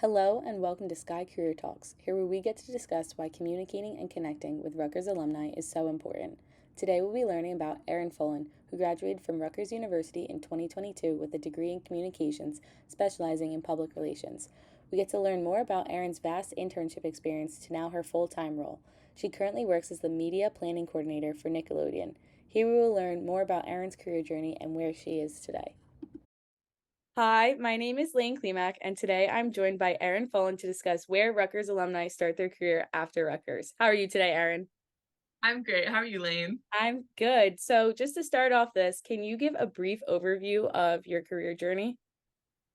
Hello and welcome to Sky Career Talks, here where we get to discuss why communicating and connecting with Rutgers alumni is so important. Today we'll be learning about Erin Fullen, who graduated from Rutgers University in 2022 with a degree in communications, specializing in public relations. We get to learn more about Erin's vast internship experience to now her full-time role. She currently works as the media planning coordinator for Nickelodeon. Here we will learn more about Erin's career journey and where she is today. Hi, my name is Lane Klimak, and today I'm joined by Erin Fullen to discuss where Rutgers alumni start their career after Rutgers. How are you today, Erin? I'm great. How are you, Lane? I'm good. So, just to start off this, can you give a brief overview of your career journey?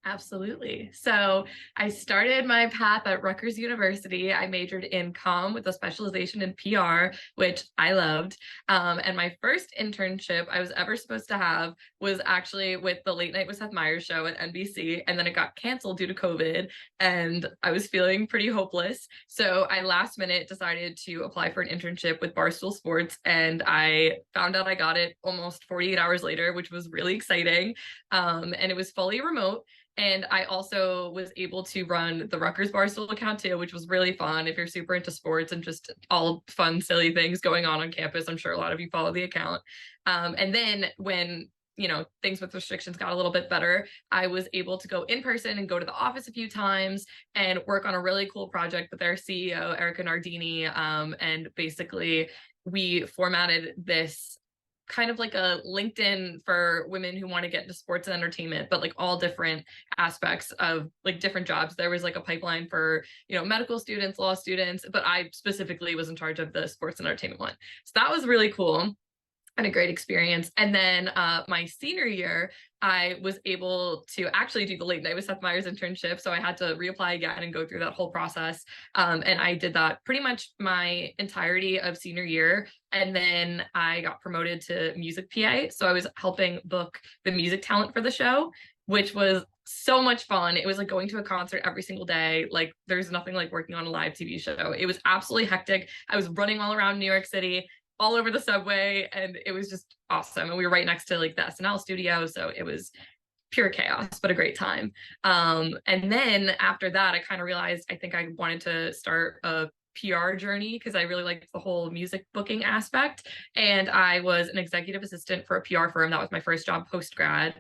Absolutely. So I started my path at Rutgers University. I majored in comm with a specialization in PR, which I loved. And my first internship I was ever supposed to have was actually with the Late Night with Seth Meyers show at NBC. And then it got canceled due to COVID. And I was feeling pretty hopeless. So I last minute decided to apply for an internship with Barstool Sports. And I found out I got it almost 48 hours later, which was really exciting. And it was fully remote. And I also was able to run the Rutgers Barstool account too, which was really fun. If you're super into sports and just all fun, silly things going on campus, I'm sure a lot of you follow the account. And then when things with restrictions got a little bit better, I was able to go in person and go to the office a few times and work on a really cool project with their CEO, Erica Nardini. And basically, we formatted this kind of like a LinkedIn for women who want to get into sports and entertainment, but like all different aspects of like different jobs. There was like a pipeline for, medical students, law students, but I specifically was in charge of the sports and entertainment one. So that was really cool and a great experience. And then my senior year, I was able to actually do the Late Night with Seth Meyers internship. So I had to reapply again and go through that whole process. And I did that pretty much my entirety of senior year. And then I got promoted to music PA. So I was helping book the music talent for the show, which was so much fun. It was like going to a concert every single day. Like there's nothing like working on a live TV show. It was absolutely hectic. I was running all around New York City, all over the subway, and it was just awesome. And we were right next to like the SNL studio, so it was pure chaos, but a great time. And then after that, I kind of realized I think I wanted to start a PR journey because I really liked the whole music booking aspect. And I was an executive assistant for a PR firm. That was my first job post grad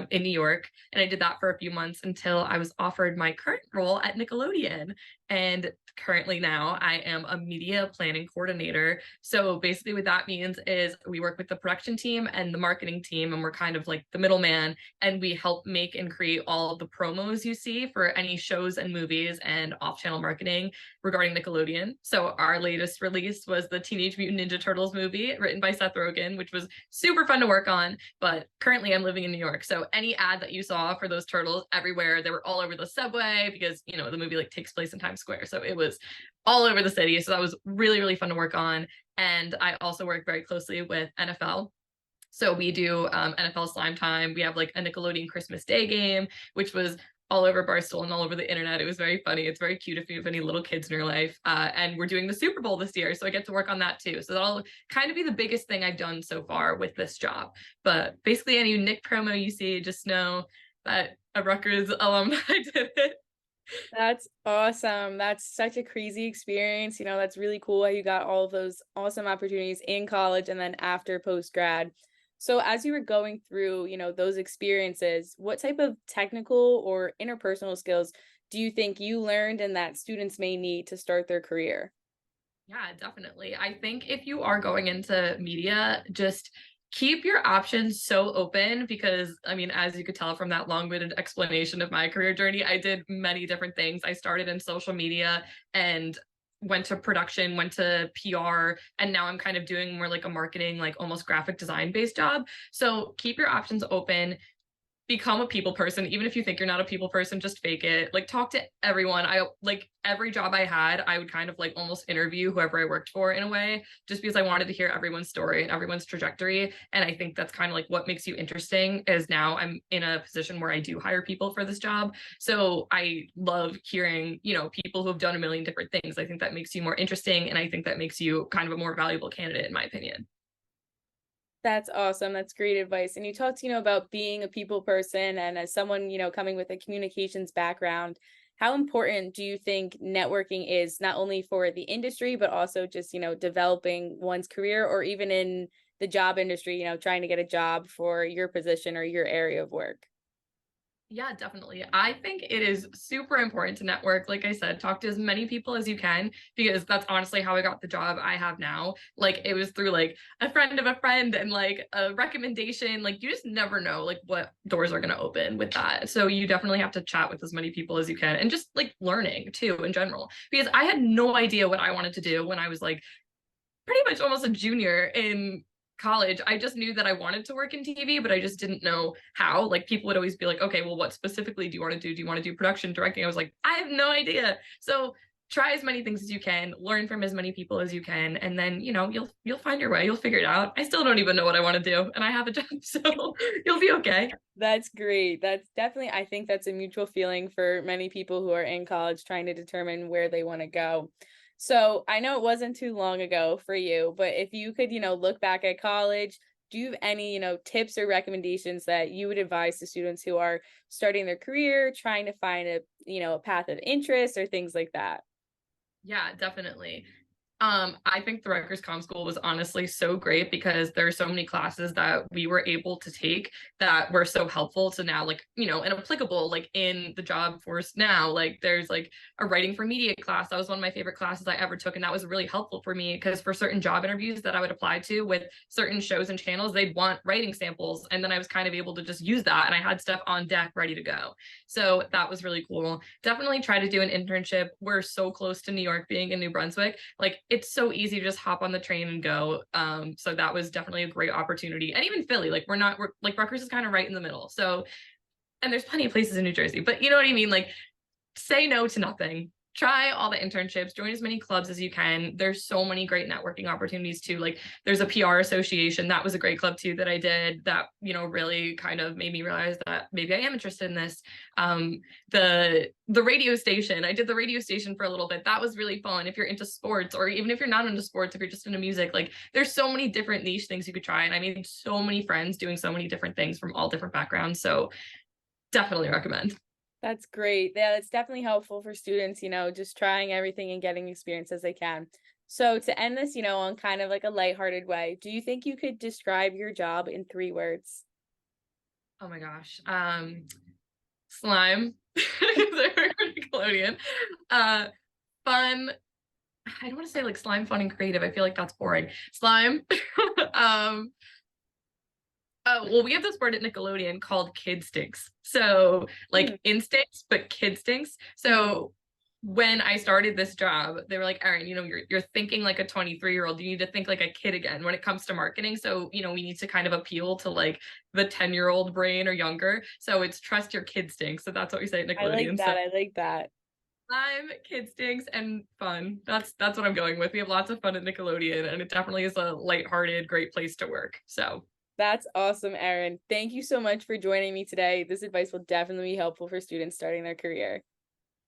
in New York. And I did that for a few months until I was offered my current role at Nickelodeon. And currently now I am a media planning coordinator. So basically what that means is we work with the production team and the marketing team, and we're kind of like the middleman, and we help make and create all of the promos you see for any shows and movies and off-channel marketing regarding Nickelodeon. So our latest release was the Teenage Mutant Ninja Turtles movie written by Seth Rogen, which was super fun to work on. But currently I'm living in New York, so any ad that you saw for those turtles everywhere, they were all over the subway because the movie like takes place in Times Square, so it was all over the city. So that was really, really fun to work on. And I also work very closely with NFL. So we do NFL Slime Time. We have like a Nickelodeon Christmas Day game, which was all over Barstool and all over the internet. It was very funny. It's very cute if you have any little kids in your life. And we're doing the Super Bowl this year, so I get to work on that too. So that'll kind of be the biggest thing I've done so far with this job. But basically, any Nick promo you see, just know that a Rutgers alumni did it. That's awesome. That's such a crazy experience. That's really cool how you got all of those awesome opportunities in college and then after post grad. So as you were going through, those experiences, what type of technical or interpersonal skills do you think you learned and that students may need to start their career? Yeah, definitely. I think if you are going into media, just keep your options so open because, I mean, as you could tell from that long-winded explanation of my career journey, I did many different things. I started in social media and went to production, went to PR, and now I'm kind of doing more like a marketing, like almost graphic design based job. So keep your options open, become a people person. Even if you think you're not a people person, just fake it. Like talk to everyone. I like every job I had, I would kind of like almost interview whoever I worked for in a way, just because I wanted to hear everyone's story and everyone's trajectory. And I think that's kind of like what makes you interesting, is now I'm in a position where I do hire people for this job. So I love hearing, people who have done a million different things. I think that makes you more interesting. And I think that makes you kind of a more valuable candidate, in my opinion. That's awesome. That's great advice. And you talked, about being a people person and as someone, coming with a communications background, how important do you think networking is not only for the industry, but also just, developing one's career or even in the job industry, trying to get a job for your position or your area of work? Yeah, definitely. I think it is super important to network. Like I said, talk to as many people as you can because that's honestly how I got the job I have now. Like it was through like a friend of a friend and like a recommendation. Like you just never know like what doors are going to open with that. So you definitely have to chat with as many people as you can and just like learning too in general because I had no idea what I wanted to do when I was like pretty much almost a junior in college. I just knew that I wanted to work in TV, but I just didn't know how. Like people would always be like, okay, well, what specifically do you want to do? Do you want to do production, directing? I was like, I have no idea. So try as many things as you can, learn from as many people as you can, and then you'll find your way. You'll figure it out. I still don't even know what I want to do, and I have a job, so you'll be okay. That's great. That's definitely, I think that's a mutual feeling for many people who are in college trying to determine where they want to go. So I know it wasn't too long ago for you, but if you could, look back at college, do you have any, tips or recommendations that you would advise to students who are starting their career, trying to find a path of interest or things like that? Yeah, definitely. I think the Rutgers Comm School was honestly so great because there are so many classes that we were able to take that were so helpful to now, like, and applicable like in the job force now. Like there's like a writing for media class. That was one of my favorite classes I ever took. And that was really helpful for me because for certain job interviews that I would apply to with certain shows and channels, they'd want writing samples. And then I was kind of able to just use that. And I had stuff on deck ready to go. So that was really cool. Definitely try to do an internship. We're so close to New York being in New Brunswick. Like it's so easy to just hop on the train and go. So that was definitely a great opportunity. And even Philly, like we're like Rutgers is kind of right in the middle. So, and there's plenty of places in New Jersey, but you know what I mean? Like say no to nothing. Try all the internships, join as many clubs as you can. There's so many great networking opportunities too. Like there's a PR association. That was a great club too that I did that, really kind of made me realize that maybe I am interested in this. The radio station, I did the radio station for a little bit. That was really fun. If you're into sports or even if you're not into sports, if you're just into music, like there's so many different niche things you could try. And I made so many friends doing so many different things from all different backgrounds. So definitely recommend. That's great. Yeah, it's definitely helpful for students, just trying everything and getting experience as they can. So to end this, on kind of like a lighthearted way, do you think you could describe your job in 3 words? Oh my gosh. Slime. Nickelodeon. Uh, Fun. I don't want to say like slime, fun, and creative. I feel like that's boring. Slime. um, Oh, well, we have this word at Nickelodeon called kid stinks. So, Mm, like instincts, but kid stinks. So, when I started this job, they were like, Erin, you're thinking like a 23-year-old. You need to think like a kid again when it comes to marketing. So, we need to kind of appeal to like the 10-year-old brain or younger. So it's trust your kid stinks. So that's what we say at I like Nickelodeon. So that. I like that. time, kid stinks, and fun. That's what I'm going with. We have lots of fun at Nickelodeon, and it definitely is a lighthearted, great place to work. So That's awesome, Erin. Thank you so much for joining me today. This advice will definitely be helpful for students starting their career.